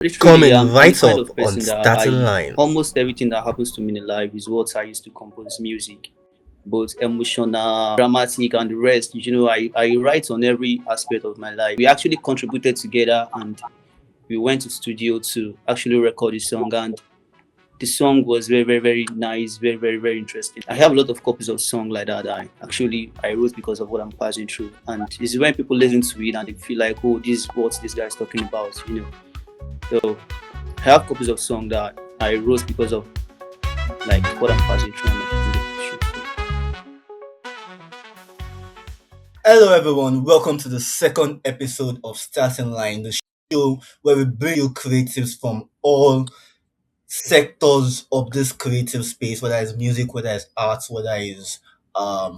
Coming Literally, I'm the right kind up of on person that starting I line. almost everything that happens to me in life is what I used to compose music, both emotional, dramatic, and the rest. I write on every aspect of my life. We actually contributed together and we went to studio to actually record the song, and the song was very, very, very nice, very, very, very interesting. I have a lot of copies of song like that I wrote because of what I'm passing through, and this is when people listen to it and they feel like, oh, this is what this guy is talking about. So I have copies of song that I wrote because of like what I'm passing through on the shoot. Hello, everyone. Welcome to the second episode of Starting Line, the show where we bring you creatives from all sectors of this creative space, whether it's music, whether it's art, whether it's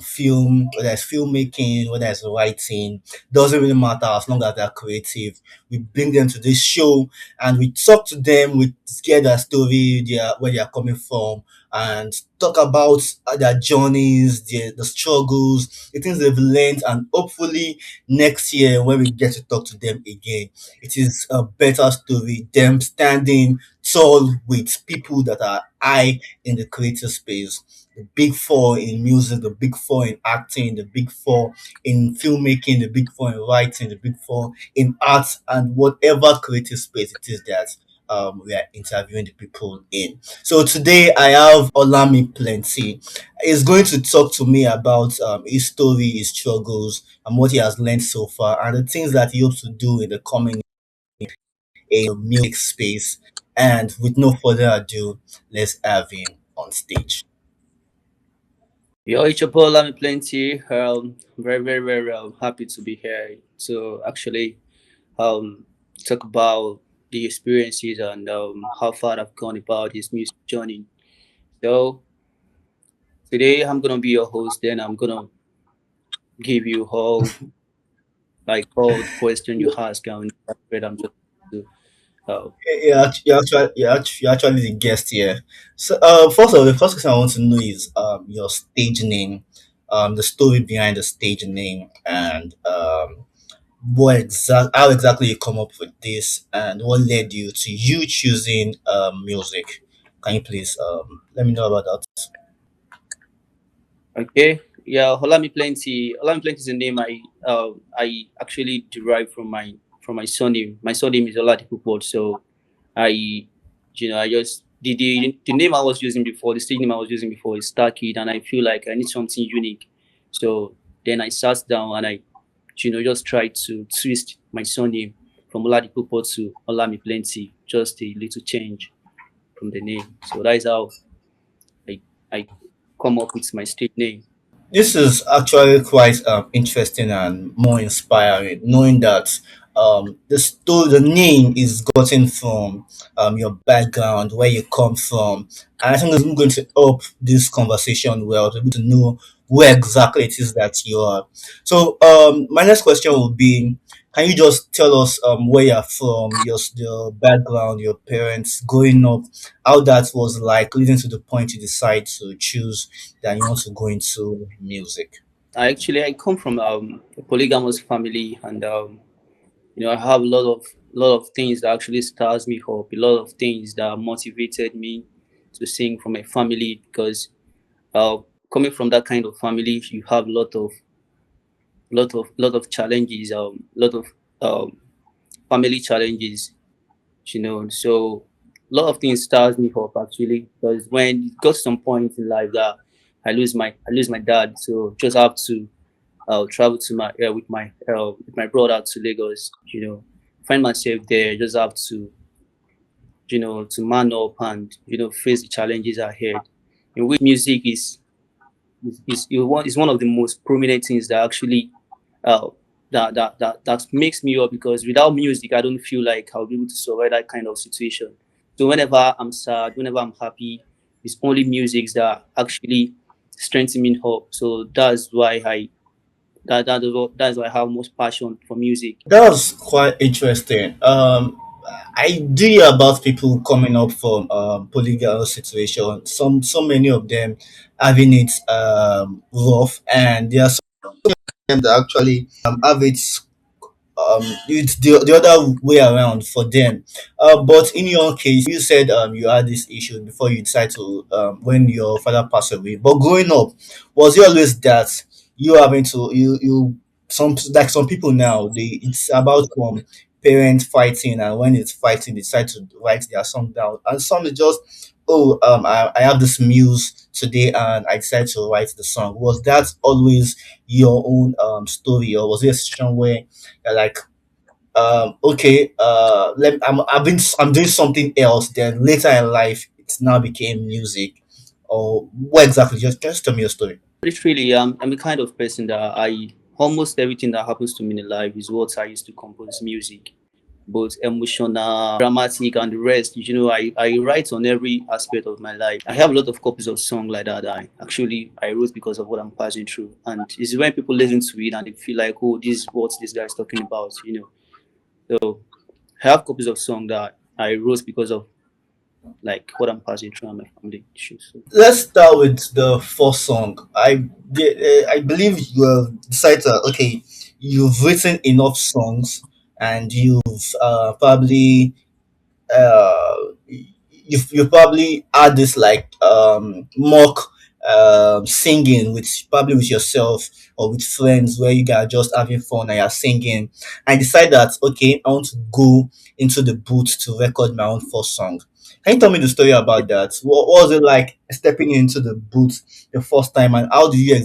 film, whether it's filmmaking, whether it's writing, doesn't really matter as long as they're creative. We bring them to this show and we talk to them, we hear their story, where they are coming from, and talk about their journeys, the struggles, the things they've learned, and hopefully next year when we get to talk to them again, it is a better story, them standing tall with people that are high in the creative space. The big four in music, the big four in acting, the big four in filmmaking, the big four in writing, the big four in art, and whatever creative space it is that we are interviewing the people in. So today I have Olamiplenty. He's going to talk to me about his story, his struggles, and what he has learned so far, and the things that he hopes to do in the coming a music space. And with no further ado, let's have him on stage. Yo, it's your boy Olamiplenty. Very, very, very happy to be here to actually um talk about the experiences and how far I've gone about this music journey. So today I'm gonna be your host. Then I'm gonna give you all the question you ask, and after I'm just to uh, You're actually the guest here. So, the first question I want to know is your stage name, the story behind the stage name, and how exactly you come up with this, and what led you to you choosing music. Can you please let me know about that? okay. Yeah, Olami Plenty. Olami Plenty is a name I actually derived from my surname. My surname is Oladipupo, so I I just the name I was using before, the stage name I was using before is Star Kid, and I feel like I need something unique. So then I sat down and I just tried to twist my surname from Oladipupo to Olami Plenty, just a little change from the name. So that is how I I come up with my stage name. This is actually quite interesting and more inspiring, knowing that the name is gotten from your background, where you come from, and I think it's going to help this conversation well to be able to know where exactly it is that you are. So, my next question will be: can you just tell us where you're from, your background, your parents growing up, how that was like, leading to the point you decide to choose that you want to go into music? I come from a polygamous family, and I have a lot of things that actually stars me up, a lot of things that motivated me to sing from my family because uh, coming from that kind of family, you have a lot of challenges, lot of um, family challenges, So a lot of things stars me up actually because when it got some point in life that I lose my dad, so just have to travel to my with my brother to Lagos. Find myself there. Just have to man up and face the challenges ahead. In which music is one of the most prominent things that actually uh, that makes me up because without music, I don't feel like I'll be able to survive that kind of situation. So whenever I'm sad, whenever I'm happy, it's only music that actually strengthen me up. So that's why I have most passion for music. That was quite interesting. I do hear about people coming up from polygamous situation. So many of them having it rough, and there are some of them that actually have it it's the other way around for them. But in your case, you said you had this issue before you decide to when your father passed away. But growing up, was it always that you having to you some like some people now they it's about parents fighting, and when it's fighting they decide to write their song down, and some is just, oh, I have this muse today and I decided to write the song. Was that always your own story, or was it a situation where you're like, okay, I'm doing something else, then later in life it now became music, or what exactly? Just tell me your story. Literally, I'm the kind of person that I almost everything that happens to me in life is what I used to compose music, both emotional, dramatic, and the rest. I write on every aspect of my life. I have a lot of copies of songs like that. I wrote because of what I'm passing through, and it's when people listen to it and they feel like, oh, this is what this guy is talking about. So I have copies of songs that I wrote because of like what I'm passing through and my family issues. So Let's start with the first song. I believe you have decided that, okay, you've written enough songs, and you've probably uh you probably had this like mock singing with probably with yourself or with friends, where you guys are just having fun and you're singing, and decide that, okay, I want to go into the booth to record my own first song. Can you tell me the story about that? What was it like stepping into the booth the first time, and how do you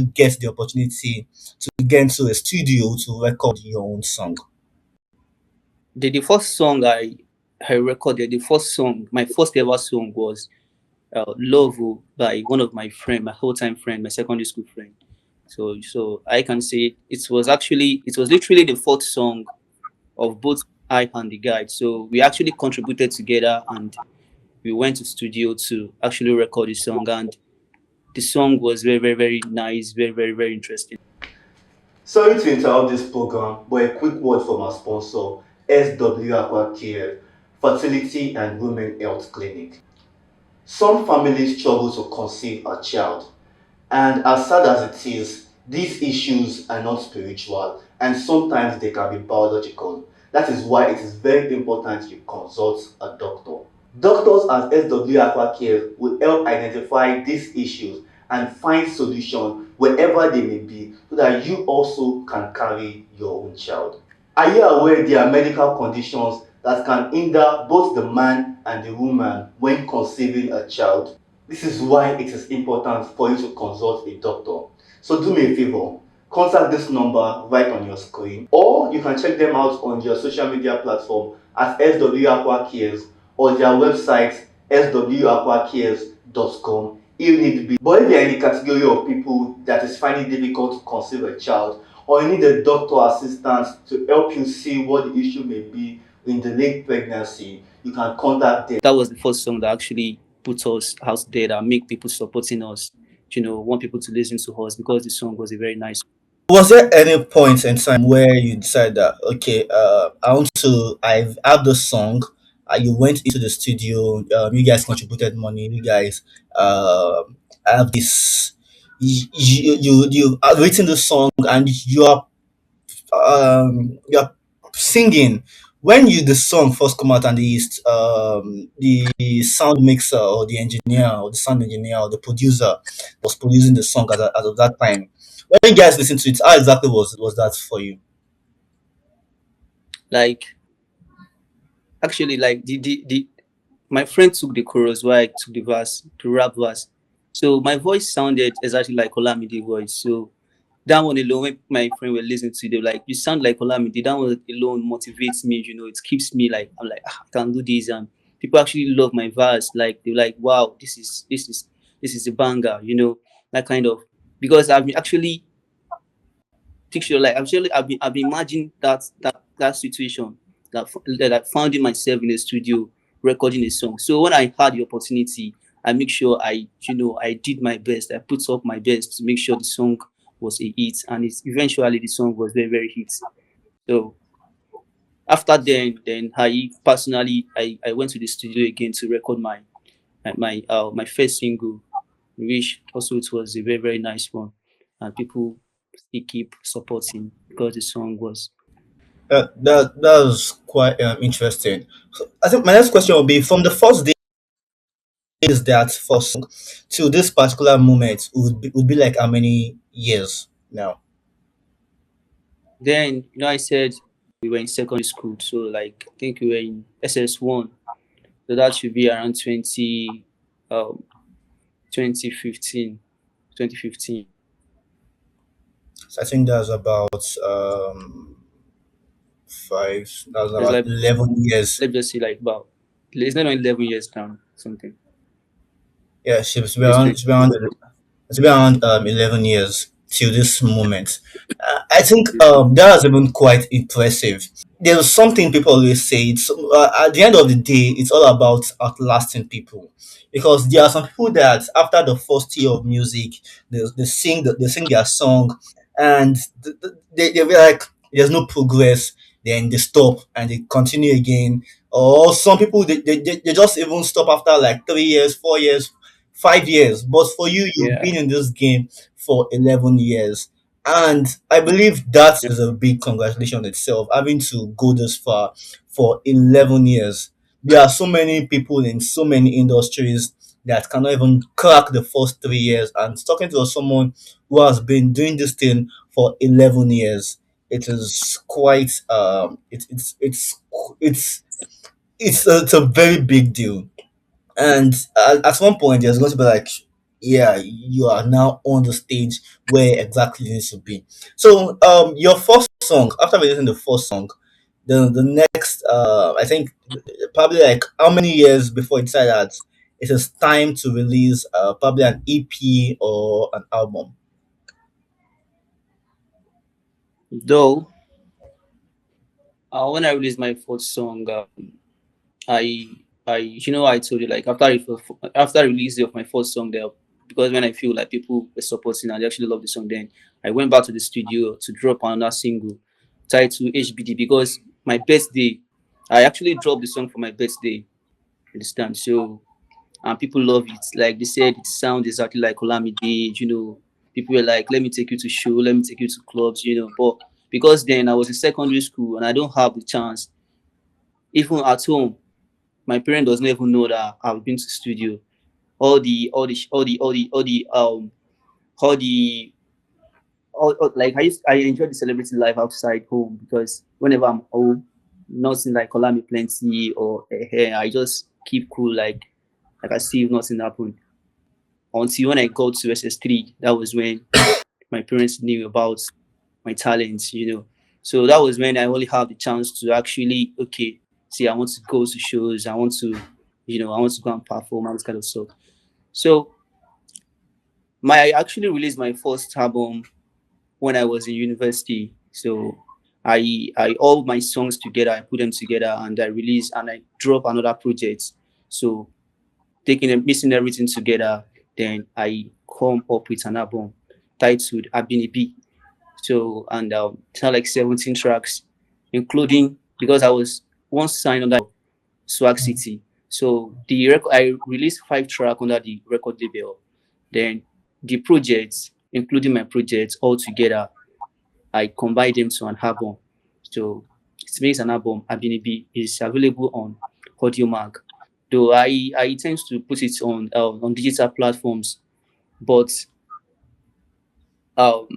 get the opportunity to get into a studio to record your own song? the first song I recorded, the first song, my first ever song was Love by one of my friend, my whole time friend, my secondary school friend. So I can say it was literally the fourth song of both I and the guide. So we actually contributed together and we went to studio to actually record the song, and the song was very very very nice, very very very interesting. Sorry to interrupt this program, but a quick word from our sponsor, SW Aqua Care, Fertility and Women Health Clinic. Some families struggle to conceive a child, and as sad as it is, these issues are not spiritual, and sometimes they can be biological. That is why it is very important you consult a doctor. Doctors at SW Aquacare will help identify these issues and find solutions wherever they may be, so that you also can carry your own child. Are you aware there are medical conditions that can hinder both the man and the woman when conceiving a child? This is why it is important for you to consult a doctor. So do me a favor, contact this number right on your screen, or you can check them out on your social media platform at SW Aqua Cares, or their website swaquacares.com if need be. But if you are in the category of people that is finding it difficult to conceive a child, or you need a doctor assistance to help you see what the issue may be in the late pregnancy, you can contact them. That was the first song that actually put us out there, that make people supporting us, want people to listen to us because the song was a very nice. Was there any point in time where you decided that, okay, I have this song, you went into the studio, you guys contributed money, you guys have this, you have written the song, and you're singing. When you the song first come out, and the sound mixer or the engineer or the sound engineer or the producer was producing the song as of that time, when you guys listen to it, how exactly was that for you? Like actually, like the my friend took the chorus while I took the verse, the rap verse. So my voice sounded exactly like Olamide voice. So that one alone, when my friend were listening to it, they were like, "You sound like Olamide." That one alone motivates me. It keeps me like, I'm like, I can do this, and people actually love my verse. Like they're like, "Wow, this is a banger." That kind of, because I've been actually picture, like actually I've been imagining that situation, that I found in myself in the studio recording a song. So when I had the opportunity, I make sure I did my best. I put up my best to make sure the song was a hit, and eventually the song was very very hit. So after then I personally I went to the studio again to record my first single, which also it was a very very nice one, and people still keep supporting because the song was. That was quite interesting. So I think my next question will be from the first days that first song to this particular moment would be like how many years now? Then I said we were in secondary school, so like I think we were in SS1, so that should be around um 2015, 2015. So I think that's about five. That's It's about like, 11 years. let's just say like about, it's not 11 years down something. Yeah, she be It's around. 20. She be around. It's been around 11 years till this moment. I think that has been quite impressive. There's something people always say. It's at the end of the day, it's all about outlasting people, because there are some people that after the first year of music, they sing their song, and they be like, there's no progress. Then they stop and they continue again. Or some people they just even stop after like 3 years, 4 years, 5 years. But for you, you've Yeah. been in this game for 11 years, and I believe that is a big congratulation itself, having to go this far for 11 years. There are so many people in so many industries that cannot even crack the first 3 years. And talking to someone who has been doing this thing for 11 years, it is quite, it's, it's a very big deal. And at one point, there's going to be like, yeah, you are now on the stage where exactly you need to be. So, your first song, after releasing the first song, the next, I think, probably like how many years before you decided that it is time to release probably an EP or an album? Though when I released my first song, I I told you like after I released of my first song there, because when I feel like people were supporting and they actually love the song, then I went back to the studio to drop another single titled HBD, because my birthday, I actually dropped the song for my birthday. Understand? So, and people love it. Like they said, it sounds exactly like Olamide. People were like, "Let me take you to show, let me take you to clubs." But because then I was in secondary school and I don't have the chance, even at home, my parent does not even know that I've been to studio. All the all the all the all the all the all the like I enjoy the celebrity life outside home, because whenever I'm home, nothing like Olamiplenty or hair, I just keep cool, like I see if nothing happened. Until when I got to SS3, that was when my parents knew about my talents. So that was when I only had the chance to actually, okay, see, I want to go to shows, I want to go and perform and this kind of stuff. So I actually released my first album when I was in university. So I all my songs together, I put them together and I released and I drop another project. So taking and mixing everything together, then I come up with an album titled Abinibi. So, and it's not like 17 tracks, including, because I was once signed under Swag City. So I released 5 tracks under the record label. Then the projects, including my projects all together, I combined them to an album. So it makes an album. Abinibi is available on Audio Mag. Though I tend to put it on digital platforms, but um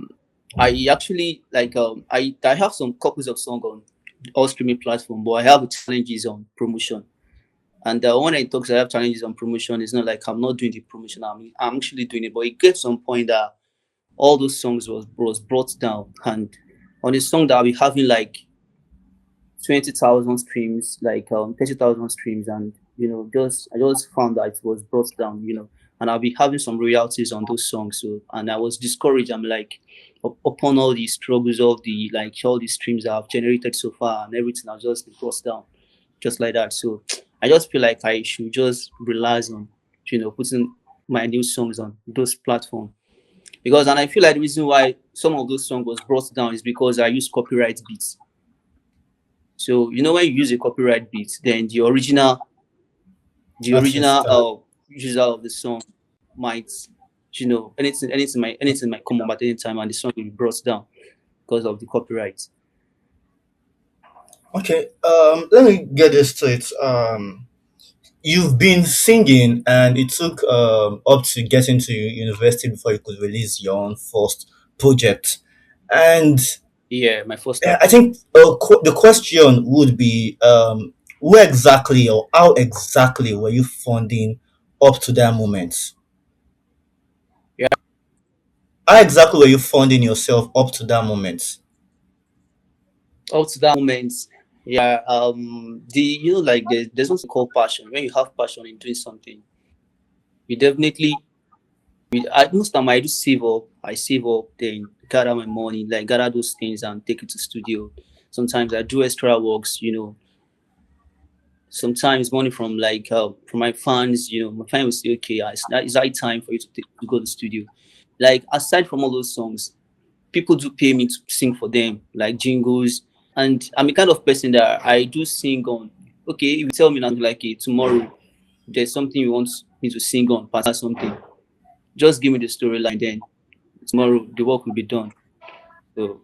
I actually like I have some copies of song on all streaming platform, but I have challenges on promotion. And when I talk, I have challenges on promotion. It's not like I'm not doing the promotion. I'm actually doing it, but it gets some point that all those songs was brought down, and on a song that I'll be having like 20,000 streams, like 30,000 streams, and just I just found that it was brought down, and I'll be having some royalties on those songs. So, and I was discouraged. I'm like, upon all these struggles, all these streams that I've generated so far, and everything, I've just been brought down, just like that. So, I just feel like I should just relax on, putting my new songs on those platforms, because, and I feel like the reason why some of those songs was brought down is because I use copyright beats. So when you use a copyright beat, then the original Artist, user of the song might, anything might come up at any time and the song will be brought down because of the copyright. Okay, let me get this straight. You've been singing, and it took up to get into university before you could release your own first project. And Yeah, my first I album. think the question would be, where exactly or how exactly were you funding up to that moment? Yeah, How exactly were you funding yourself up to that moment? up to that moment, yeah, the like there's something called passion. When you have passion in doing something, you definitely most time I do save up. I save up, then gather my money, like gather those things and take it to studio. Sometimes I do extra works, sometimes money from my fans, my fans will say, okay, it's high time for you to go to the studio. Like aside from all those songs, people do pay me to sing for them, like jingles. And I'm the kind of person that I do sing on. Okay, if you tell me now, like, hey, tomorrow there's something you want me to sing on, pass something, just give me the storyline. Then tomorrow the work will be done. So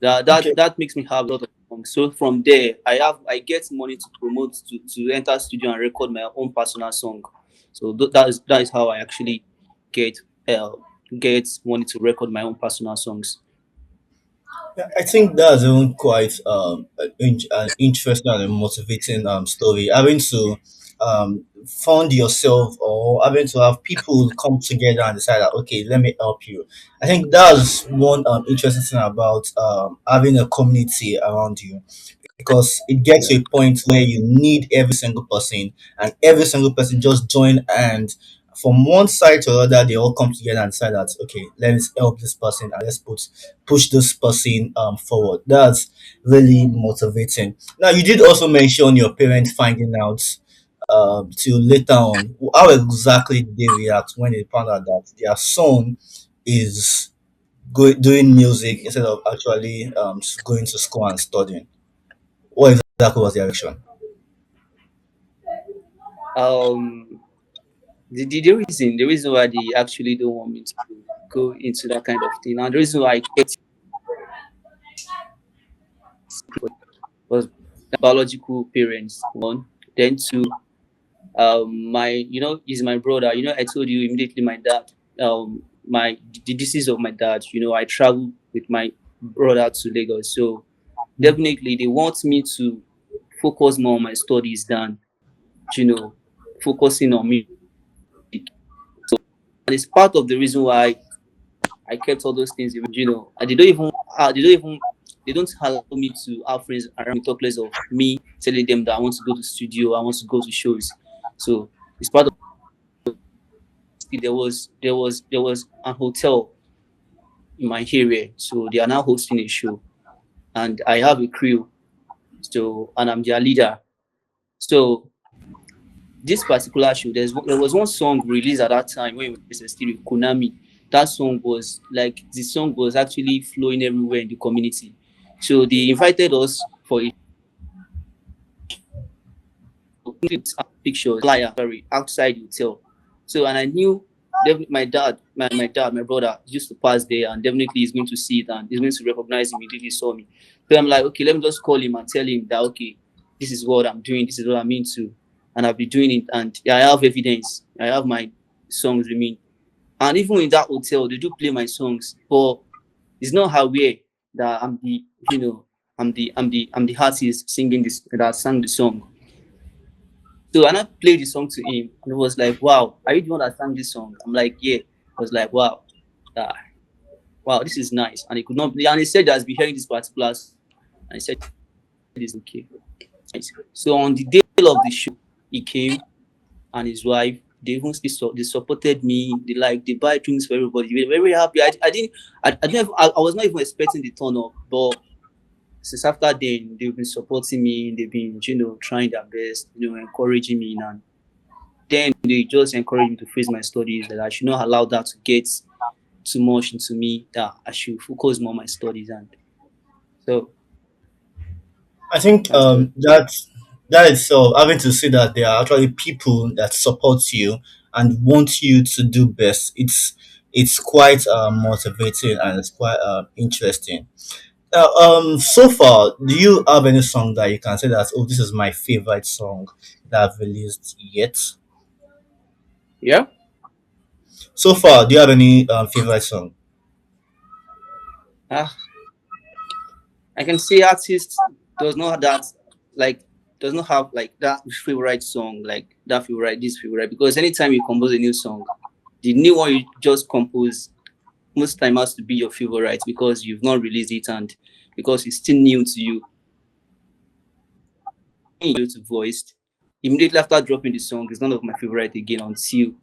Okay. that makes me have a lot of songs. So from there, I get money to promote, to enter studio and record my own personal song. So that is how I actually get uh, get money to record my own personal songs. Yeah, I think that's even quite an interesting and a motivating story. Having to fund yourself or having to have people come together and decide that, okay, let me help you. I think that's one interesting thing about having a community around you, because it gets Yeah. to a point where you need every single person, and every single person just join, and from one side to the other they all come together and decide that, okay, let's help this person and let's push this person forward. That's really motivating. Now, you did also mention your parents finding out till later on. How exactly did they react when they found out that their son is doing music instead of actually going to school and studying? What exactly was the reaction? Um, the reason why they actually don't want me to go into that kind of thing, and the reason why I kept secret was biological parents. One, then two, my is my brother. I told you immediately my dad, my the disease of my dad. I traveled with my brother to Lagos, so definitely they want me to focus more on my studies than you know focusing on music. And it's part of the reason why I kept all those things. And they don't allow me to have friends around me, talk less of me telling them that I want to go to studio, I want to go to shows. So it's part of. There was a hotel in my area, so they are now hosting a show, and I have a crew, so and I'm their leader. So this particular show, there was one song released at that time when we were still with Konami. That song was like the song was actually flowing everywhere in the community. So they invited us for a pictures, flyer, sorry, outside the hotel. So and I knew my brother used to pass there, and definitely he's going to see it and he's going to recognize him immediately he saw me. So I'm like, okay, let me just call him and tell him that okay, this is what I'm doing, this is what I'm into, and I'll be doing it, and I have evidence. I have my songs with me, and even in that hotel, they do play my songs, but it's not aware that I'm the artist singing this that sang the song. So and I played the song to him, and he was like, "Wow, are you the one that sang this song?" I'm like, "Yeah." I was like, "Wow, uh, wow, this is nice." And he could not, and he said that he's been hearing this particular, and he said it's okay. Nice. So on the day of the show, he came and his wife. They even still they supported me. They buy drinks for everybody. They were very happy. I was not even expecting the turn up, but since after then they've been supporting me. They've been trying their best, encouraging me, and then they just encouraged me to face my studies, that I should not allow that to get too much into me, that I should focus more on my studies. And so I think that's the that itself, having to see that there are actually people that support you and want you to do best, it's quite motivating and it's quite interesting. So far, do you have any song that you can say that, oh, this is my favorite song that I've released yet? Yeah. So far, do you have any favorite song? Ah, I can say artist does not have that, like, does not have like that favorite song, like that favorite, this favorite, because anytime you compose a new song, the new one you just compose most time has to be your favorite because you've not released it and because it's still new to you. You to voiced immediately after dropping the song is none of my favorite again until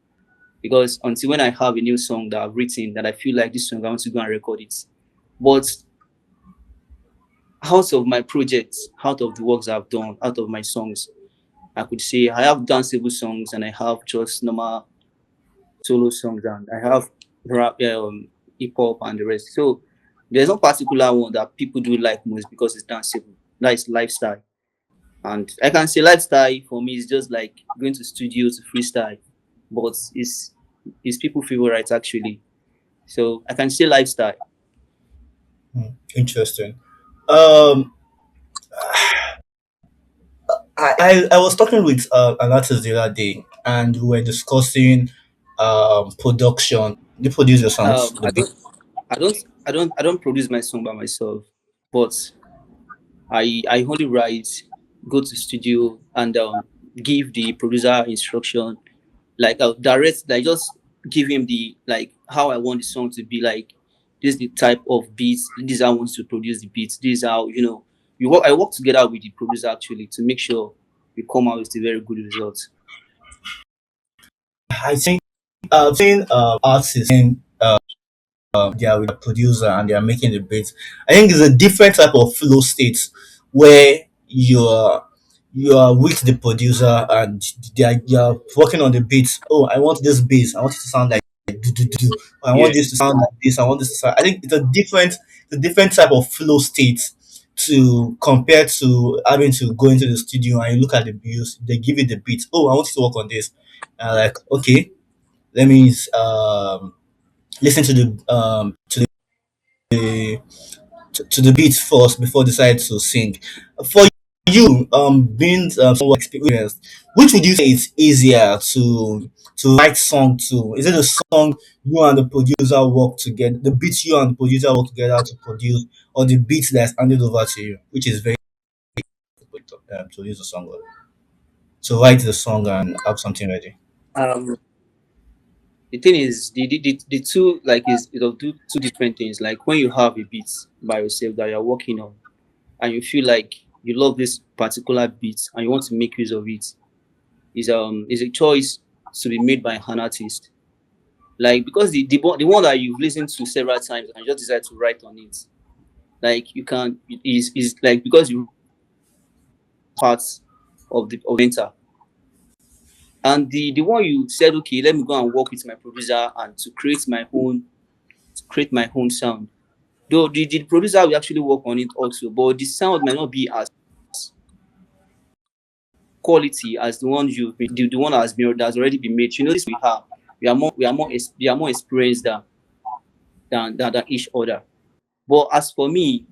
when I have a new song that I've written that I feel like this song I want to go and record it. But out of my projects, out of the works I've done, out of my songs, I could say I have danceable songs and I have just normal solo songs and I have rap, hip hop and the rest. So there's no particular one that people do like most because it's danceable. That is lifestyle. And I can say lifestyle for me is just like going to studio to freestyle, but it's people favorite actually. So I can say lifestyle. Interesting. Um, I was talking with an artist the other day, and we were discussing production. You produce your songs, the I beat. don't I don't produce my song by myself, but I only write, go to studio and give the producer instruction, like I'll direct, like just give him the like how I want the song to be like. This is the type of beats. This is how I want to produce the beats. This is how you work. I work together with the producer actually to make sure we come out with a very good result. I think I've seen artists in they are with a producer and they are making the beat. I think it's a different type of flow state where you are with the producer and you're working on the beats. Oh, I want this bass. I want it to sound like do, do, do, do. I want Yeah. this to sound like this. I want this to sound. I think it's a different type of flow state to compare to having to go into the studio and you look at the views. They give you the beats. Oh, I want you to work on this. And like, okay, let me listen the to the beat first before decide to sing. For you, being somewhat experienced, which would you say is easier to write song to? Is it a song you and the producer work together, the beats you and the producer work together to produce, or the beats that's handed over to you, which is very to produce a song, or to write the song and have something ready? Um, the thing is, the two like is it'll do two different things. Like when you have a beat by yourself that you're working on, and you feel like you love this particular beat and you want to make use of it, is a choice to be made by an artist. Like because the one that you've listened to several times and you just decide to write on it, like you can is like because you parts of the enter. And the one you said, okay, let me go and work with my producer and to create my own sound. Though the producer will actually work on it also, but the sound might not be as quality as the one the one that's already been made. You know, this we have. We are more experienced than each other. But as for me,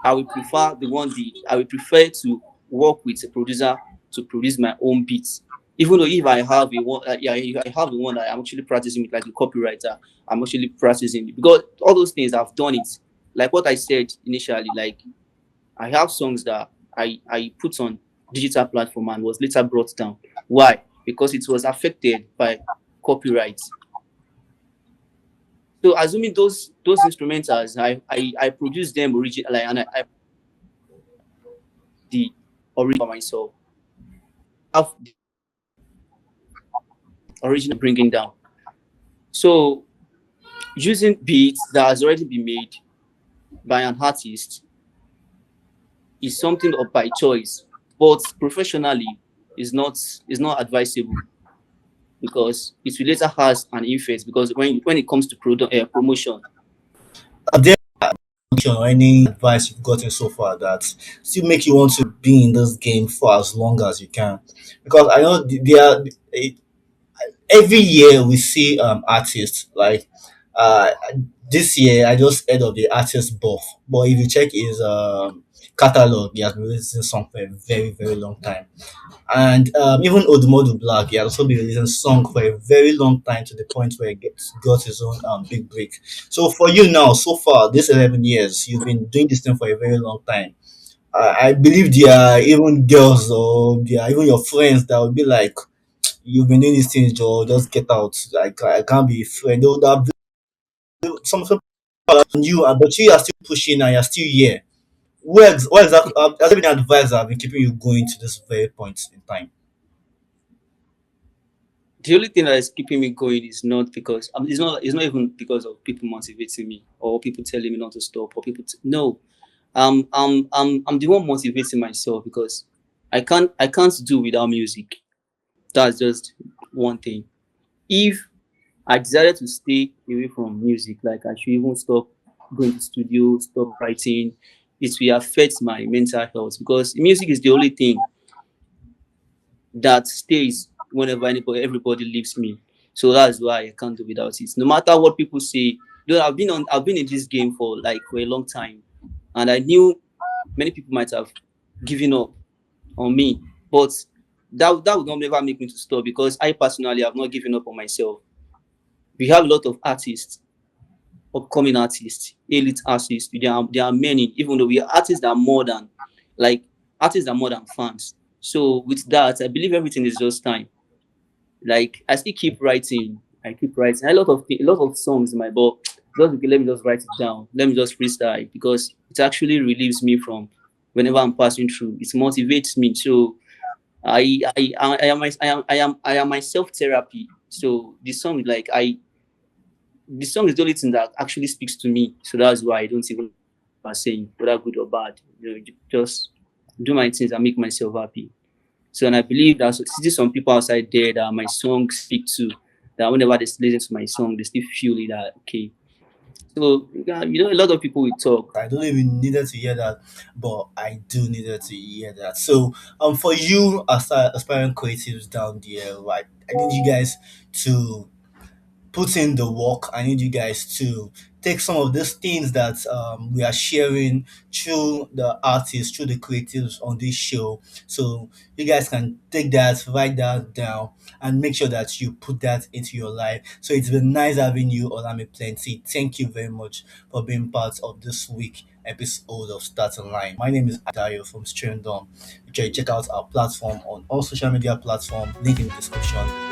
I would prefer to work with a producer to produce my own beats. Even though if I have a one, yeah, if I have the one that I'm actually practicing with, like the copywriter, I'm actually practicing it because all those things I've done it. Like what I said initially, like I have songs that I put on digital platform and was later brought down. Why? Because it was affected by copyright. So assuming those instrumentals, I produce them originally and I the original by myself. Have the original bringing down. So using beats that has already been made by an artist is something of by choice, but professionally is not advisable because it will later has an effect because when it comes to promotion. Are there or any advice you've gotten so far that still make you want to be in this game for as long as you can? Because I know there are every year we see artists like Uh, this year I just heard of the artist Buff, but if you check his catalog, he has been releasing song for a very very long time. And even Odumodu Black, he has also been releasing song for a very long time to the point where he got his own big break. So for you now, so far, this 11 years, you've been doing this thing for a very long time. I believe there are even girls or there are even your friends that will be like, you've been doing these things, Joe, just get out. Like, I can't be a friend. They would have some on you, but you are still pushing and you're still here. What exactly has there been advice that have been keeping you going to this very point in time? The only thing that is keeping me going is not because it's not even because of people motivating me or people telling me not to stop or no. I'm the one motivating myself because I can't do without music. That's just one thing. If I decided to stay away from music, like I should even stop going to studio, stop writing, it will affect my mental health because music is the only thing that stays whenever everybody leaves me. So that's why I can't do without it. No matter what people say, though I've been in this game for a long time, and I knew many people might have given up on me, but that would not never make me to stop because I personally have not given up on myself. We have a lot of artists, upcoming artists, elite artists. There are many, even though we are artists that are more than like artists that are more than fans. So with that, I believe everything is just time. Like I still keep writing. I keep writing a lot of songs in my book. Just okay, let me just write it down. Let me just freestyle because it actually relieves me from whenever I'm passing through. It motivates me. So I am my self therapy. So the song is the only thing that actually speaks to me. So that's why I don't even saying whether good or bad. Just do my things and make myself happy. So, and I believe that still some people outside there that my songs speak to, that whenever they listen to my song, they still feel it that, okay. So, yeah, a lot of people will talk. I don't even needed to hear that, but I do needed to hear that. So, for you aspiring creatives down there, right? I need you guys to put in the work. I need you guys to take some of these things that we are sharing through the artists, through the creatives on this show. So you guys can take that, write that down, and make sure that you put that into your life. So it's been nice having you, Olamiplenty. Thank you very much for being part of this week episode of Starting Line. My name is Dario from Streamdorm. Check out our platform on all social media platforms, link in the description.